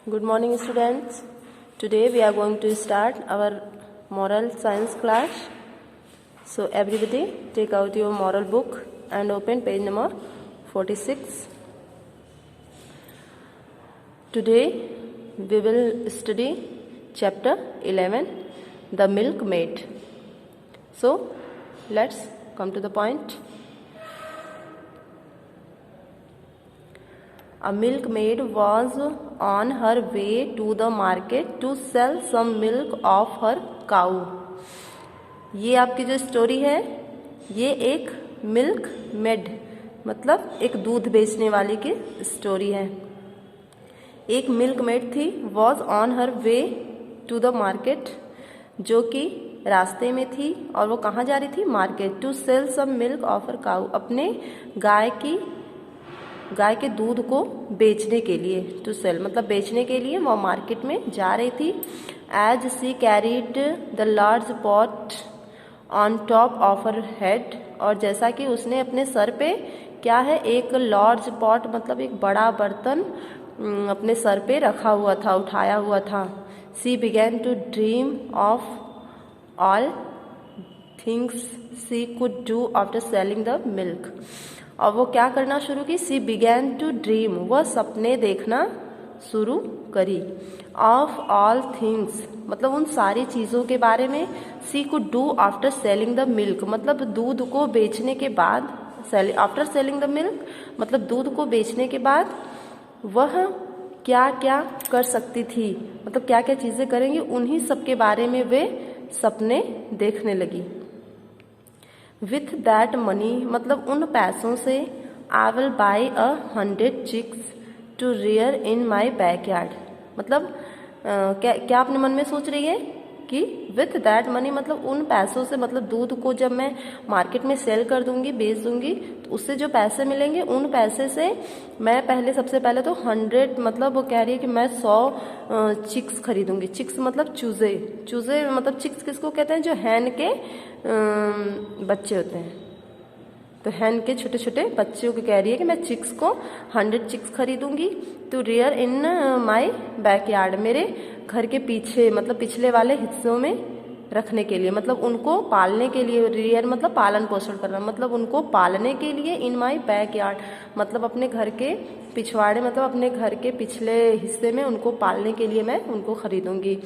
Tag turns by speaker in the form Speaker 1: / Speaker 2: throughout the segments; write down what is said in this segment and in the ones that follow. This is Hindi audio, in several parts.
Speaker 1: Good morning, students. Today we are going to start our moral science class. So everybody take out your moral book and open page number 46. Today we will study chapter 11, the milkmaid. So let's come to the point. A milkmaid was on her way to the market to sell some milk of her cow. ये आपकी जो स्टोरी है ये एक मिल्क मेड मतलब एक दूध बेचने वाली की स्टोरी है। एक मिल्क मेड थी was on her way to the market, जो कि रास्ते में थी और वो कहाँ जा रही थी? Market. To sell some milk of her cow, अपने गाय के दूध को बेचने के लिए। टू सेल मतलब बेचने के लिए वो मार्केट में जा रही थी। As she carried the large pot on top of her head, और जैसा कि उसने अपने सर पे क्या है, एक लार्ज पॉट मतलब एक बड़ा बर्तन अपने सर पे रखा हुआ था, उठाया हुआ था। She began to dream of all things she could do after selling the milk. और वो क्या करना शुरू की? सी बिगैन टू ड्रीम, वह सपने देखना शुरू करी। ऑफ ऑल थिंग्स मतलब उन सारी चीज़ों के बारे में। She could do after selling the milk मतलब दूध को बेचने के बाद। आफ्टर सेलिंग द मिल्क मतलब दूध को बेचने के बाद वह क्या क्या कर सकती थी, मतलब क्या क्या चीज़ें करेंगी, उन्हीं सब के बारे में वे सपने देखने लगी। विथ दैट मनी मतलब उन पैसों से I will buy 100 chicks to rear in my backyard. मतलब क्या अपने मन में सोच रही है कि विथ दैट मनी मतलब उन पैसों से, मतलब दूध को जब मैं मार्केट में सेल कर दूंगी, बेच दूंगी, तो उससे जो पैसे मिलेंगे उन पैसे से मैं सबसे पहले तो 100 मतलब वो कह रही है कि मैं 100 चिक्स खरीदूंगी। चिक्स मतलब चूजे मतलब चिक्स किसको कहते हैं? जो हैन के बच्चे होते हैं। तो हैन के छोटे छोटे बच्चों को कह रही है कि मैं चिक्स को 100 चिक्स खरीदूंगी to rear in my backyard, मेरे घर के पीछे मतलब पिछले वाले हिस्सों में रखने के लिए, मतलब उनको पालने के लिए। रियर मतलब पालन पोषण करना, मतलब उनको पालने के लिए। इन माई बैकयार्ड मतलब अपने घर के पिछवाड़े मतलब अपने घर के पिछले हिस्से में उनको पालने के लिए मैं उनको खरीदूंगी।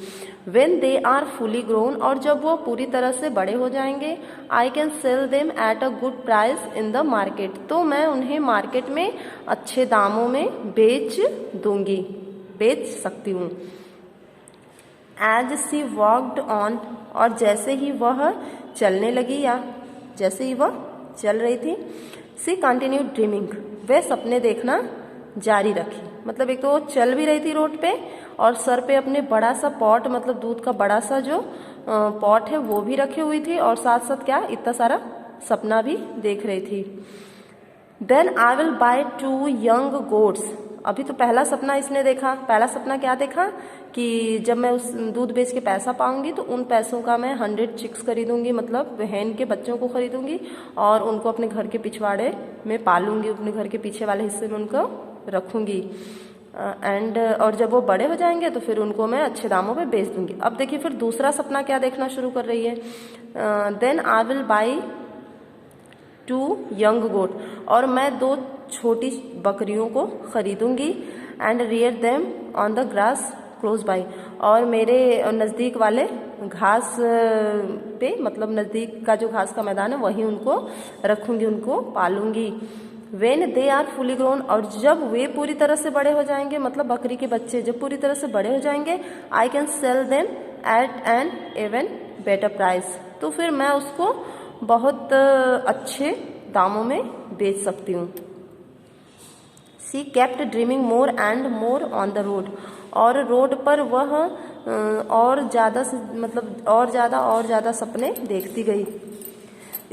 Speaker 1: When they are fully grown और जब वो पूरी तरह से बड़े हो जाएंगे, I can sell them at a good price in the market, तो मैं उन्हें मार्केट में अच्छे दामों में बेच सकती हूँ। एज सी वॉकड ऑन और जैसे ही वह चलने लगी या जैसे ही वह चल रही थी, सी कंटिन्यू ड्रीमिंग वह सपने देखना जारी रखी। मतलब एक तो वो चल भी रही थी रोड पे और सर पे अपने बड़ा सा पॉट मतलब दूध का बड़ा सा जो पॉट है वो भी रखी हुई थी, और साथ साथ क्या इतना सारा सपना भी देख रही थी। Then I will buy 2 young goats. अभी तो पहला सपना इसने देखा। पहला सपना क्या देखा कि जब मैं उस दूध बेच के पैसा पाऊंगी तो उन पैसों का मैं 100 चिक्स खरीदूंगी, मतलब हैन के बच्चों को खरीदूंगी और उनको अपने घर के पिछवाड़े में पालूंगी, अपने घर के पीछे वाले हिस्से में उनको रखूंगी। और जब वो बड़े हो जाएंगे तो फिर उनको मैं अच्छे दामों पे बेच दूंगी। अब देखिए फिर दूसरा सपना क्या देखना शुरू कर रही है। Then I will buy 2 young goat और मैं 2 छोटी बकरियों को खरीदूंगी। And rear them on the grass close by और मेरे नज़दीक वाले घास पे मतलब नज़दीक का जो घास का मैदान है वहीं उनको रखूंगी, उनको पालूंगी। When they are fully grown और जब वे पूरी तरह से बड़े हो जाएंगे, मतलब बकरी के बच्चे जब पूरी तरह से बड़े हो जाएंगे, I can sell them at an even better price, तो फिर मैं उसको बहुत अच्छे दामों में बेच सकती हूँ। She kept dreaming more and more on the road और रोड पर वह और ज़्यादा सपने देखती गई।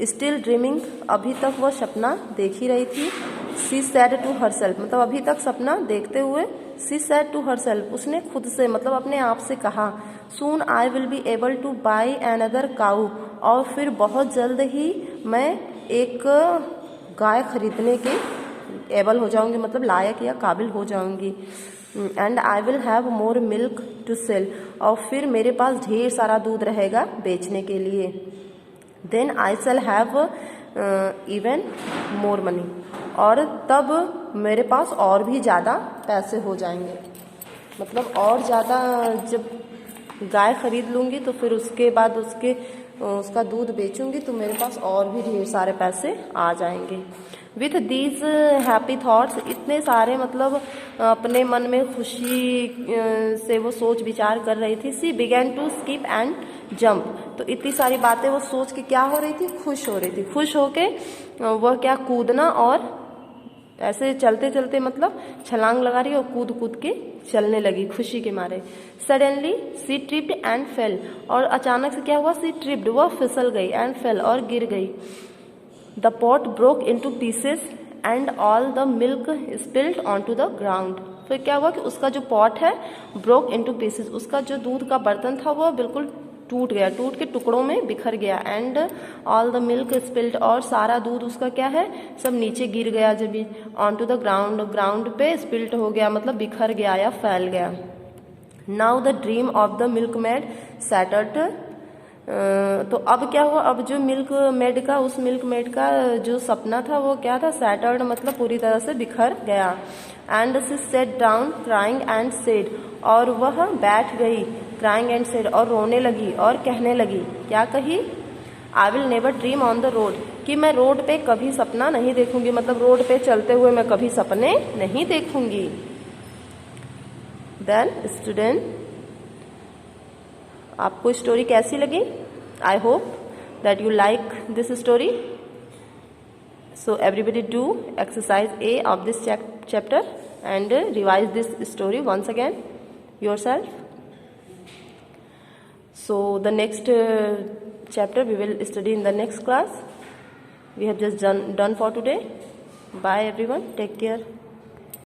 Speaker 1: स्टिल ड्रीमिंग अभी तक वह सपना देख ही रही थी। सी सैड टू हरसेल्फ मतलब अभी तक सपना देखते हुए सी सैड टू हरसेल्फ उसने खुद से मतलब अपने आप से कहा, soon I will be able to buy another cow और फिर बहुत जल्द ही मैं एक गाय खरीदने के एबल हो जाऊंगी, मतलब लायक या काबिल हो जाऊंगी। And I will have more milk to sell, और फिर मेरे पास ढेर सारा दूध रहेगा बेचने के लिए। Then I shall have even more money, और तब मेरे पास और भी ज़्यादा पैसे हो जाएंगे। मतलब और ज़्यादा जब गाय खरीद लूँगी तो फिर उसके बाद उसका दूध बेचूंगी तो मेरे पास और भी ढेर सारे पैसे आ जाएंगे। विथ दीज हैप्पी थाट्स, इतने सारे मतलब अपने मन में खुशी से वो सोच विचार कर रही थी। She began to skip and jump, तो इतनी सारी बातें वो सोच के क्या हो रही थी, खुश हो रही थी। खुश होके वह क्या कूदना और ऐसे चलते चलते मतलब छलांग लगा रही और कूद कूद के चलने लगी खुशी के मारे। Suddenly she tripped and fell, और अचानक से क्या हुआ, सी ट्रिप्ड, वह फिसल गई, एंड फेल, और गिर गई। The pot broke into pieces and all the milk spilled onto the ground, फिर क्या हुआ कि उसका जो पॉट है ब्रोक इनटू पीसेस, उसका जो दूध का बर्तन था वो बिल्कुल टूट गया, टूट के टुकड़ों में बिखर गया। And all the milk spilled, और सारा दूध उसका क्या है, सब नीचे गिर गया जब on to the ground, ground पे स्पिल्ट हो गया, मतलब बिखर गया या फैल गया। Now the dream of the milk maid shattered, तो अब क्या हुआ, अब जो मिल्क मेड का जो सपना था वो क्या था, सैटर्ड मतलब पूरी तरह से बिखर गया। And she said down crying and said, और वह बैठ गई, क्राइंग एंड सेड, और रोने लगी और कहने लगी, क्या कही, I will never dream on the road, कि मैं रोड पे कभी सपना नहीं देखूंगी, मतलब रोड पे चलते हुए मैं कभी सपने नहीं देखूंगी। देन स्टूडेंट, आपको स्टोरी कैसी लगी? I hope that you like this story. So everybody do exercise A of this chapter and revise this story once again yourself. So the next chapter we will study in the next class. We have just done for today. Bye everyone. Take care.